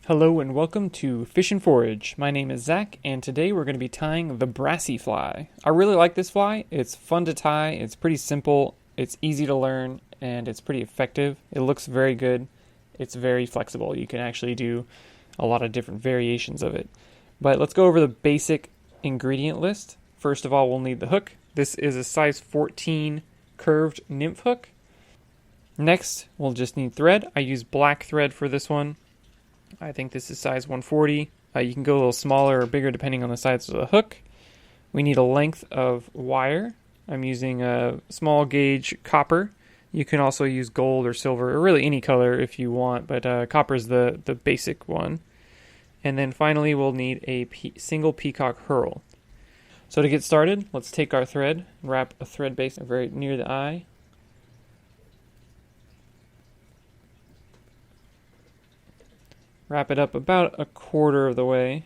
Hello and welcome to Fish and Forage. My name is Zach, and today we're going to be tying the Brassie fly. I really like this fly. It's fun to tie, it's pretty simple, it's easy to learn, and it's pretty effective. It looks very good. It's very flexible. You can actually do a lot of different variations of it. But let's go over the basic ingredient list. First of all, we'll need the hook. This is a size 14 curved nymph hook. Next, we'll just need thread. I use black thread for this one. I think this is size 140. You can go a little smaller or bigger depending on the size of the hook. We need a length of wire. I'm using a small gauge copper. You can also use gold or silver or really any color if you want, but copper is the basic one. And then finally we'll need a single peacock herl. So to get started, let's take our thread, wrap a thread base very near the eye. Wrap it up about a quarter of the way.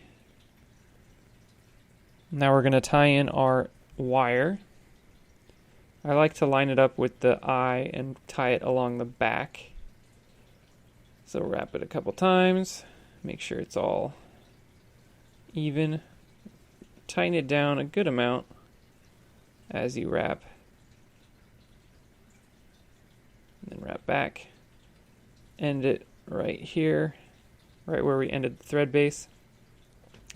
Now we're going to tie in our wire. I like to line it up with the eye and tie it along the back. So wrap it a couple times. Make sure it's all even. Tighten it down a good amount as you wrap. And then wrap back. End it right here. Right where we ended the thread base.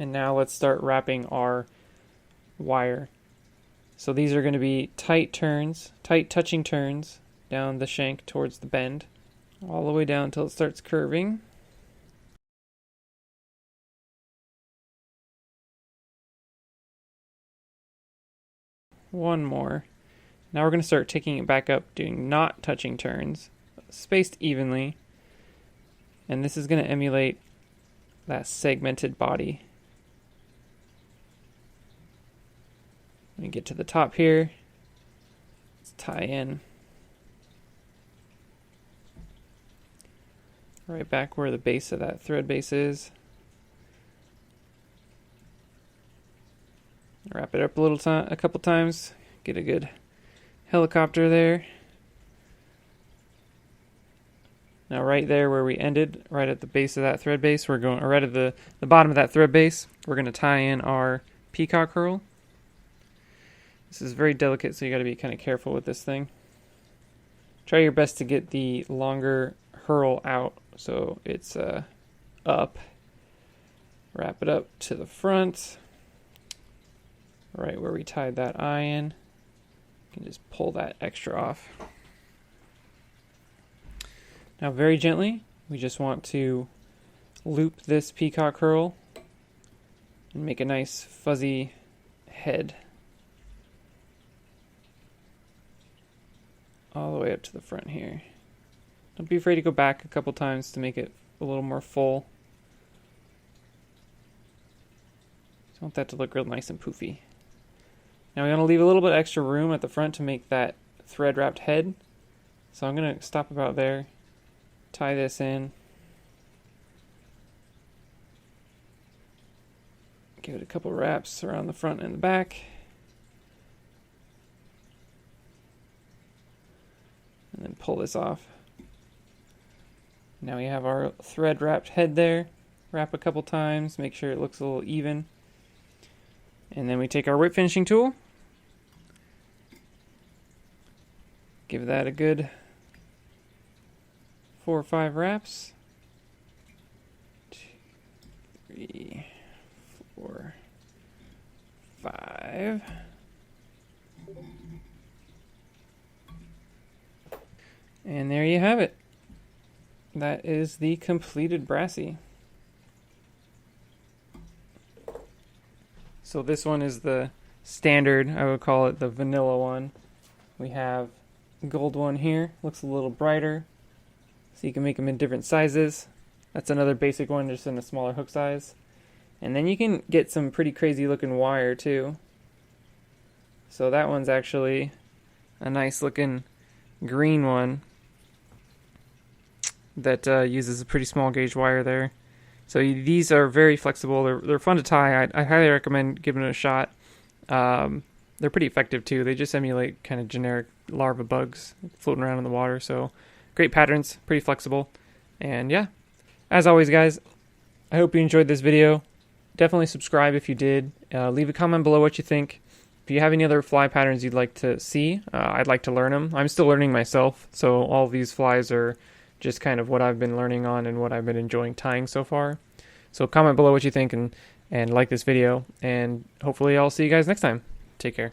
And now let's start wrapping our wire. So these are going to be tight turns, tight touching turns down the shank towards the bend, all the way down until it starts curving. One more. Now we're going to start taking it back up, doing not touching turns, spaced evenly. And this is going to emulate that segmented body. When we get to the top here, let's tie in right back where the base of that thread base is. Wrap it up a couple times, get a good helicopter there. Now right there where we ended, right at the base of that thread base, we're going, or right at the bottom of that thread base, we're going to tie in our peacock herl. This is very delicate, so you got to be kind of careful with this thing. Try your best to get the longer herl out so it's up. Wrap it up to the front, right where we tied that eye in. You can just pull that extra off. Now very gently, we just want to loop this peacock herl and make a nice fuzzy head all the way up to the front here. Don't be afraid to go back a couple times to make it a little more full. Just want that to look real nice and poofy. Now we want to leave a little bit extra room at the front to make that thread wrapped head. So I'm going to stop about there. Tie this in. Give it a couple wraps around the front and the back. And then pull this off. Now we have our thread wrapped head there. Wrap a couple times, make sure it looks a little even. And then we take our whip finishing tool. Give that a good 4 or 5 wraps. 2, 3, 4, 5. And there you have it. That is the completed Brassie. So this one is the standard, I would call it the vanilla one. We have a gold one here, looks a little brighter. So you can make them in different sizes. That's another basic one, just in a smaller hook size. And then you can get some pretty crazy looking wire too. So that one's actually a nice looking green one that uses a pretty small gauge wire there. So these are very flexible. They're fun to tie. I highly recommend giving it a shot. They're pretty effective too. They just emulate kind of generic larva bugs floating around in the water. So great patterns, pretty flexible. And yeah, as always guys, I hope you enjoyed this video. Definitely subscribe if you did. Leave a comment below what you think. If you have any other fly patterns you'd like to see, I'd like to learn them. I'm still learning myself, so all these flies are just kind of what I've been learning on and what I've been enjoying tying so far. So comment below what you think and like this video, and hopefully I'll see you guys next time. Take care.